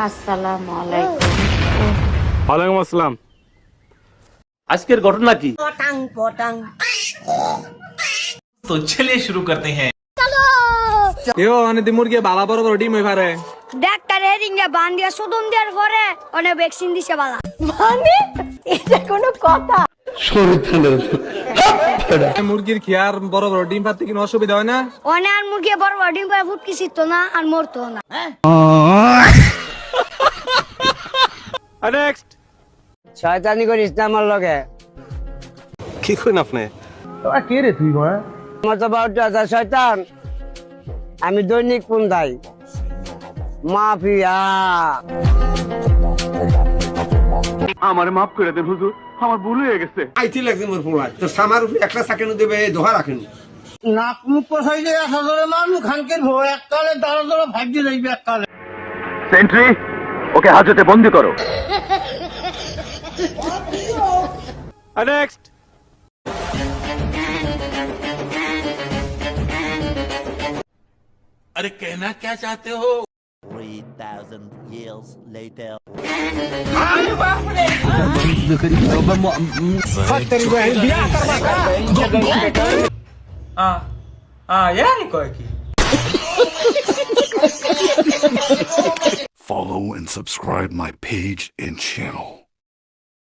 আসসালামু আলাইকুম। ওয়ালাইকুম আসসালাম। আজকের ঘটনা কি? পটাং পটাং। तो चलिए शुरू करते हैं। ইয়ো অনেক মুরগি বালা বড় বড় ডিম হই পারে। ডাক্তার হেরিংয়ে বান দিয়া সুদম দেওয়ার পরে অনেক ভ্যাকসিন দিছে বালা। মানে এটা কোনো কথা? মুরগির খিয়ার বড় বড় ডিম পাতে কোনো অসুবিধা হয় না? অনেক আর মুরগি বড় বড় ডিম করে ফুটকি ছিটতো না আর মরতো না। নেক্সট। শয়তানি করিস না আমার লগে। কি কইন আপনি? তোরা কে রে তুই গো? আমার তো বাউটা আছে শয়তান। আমি দৈনিক পুন্দাই মাফিয়া। আমারে মাফ করে দেন হুজুর, আমার ভুল হয়ে গেছে। আইতি লাগছে মোর পোলা তো সামার উপরে একলা সাকেন দেবে দোহা রাখেন নাক মুখ পছাইলে আসলে মানুষ খানকের ভো এককালে দাঁড়া দাঁড়া ভাবতে যাইবে এককালে। সেন্ট্রি, ওকে হাজতে বন্দি করো। নেক্সট। अरे कहना क्या चाहते हो? 3,000 years later. यार कोई की Follow and subscribe my page and channel.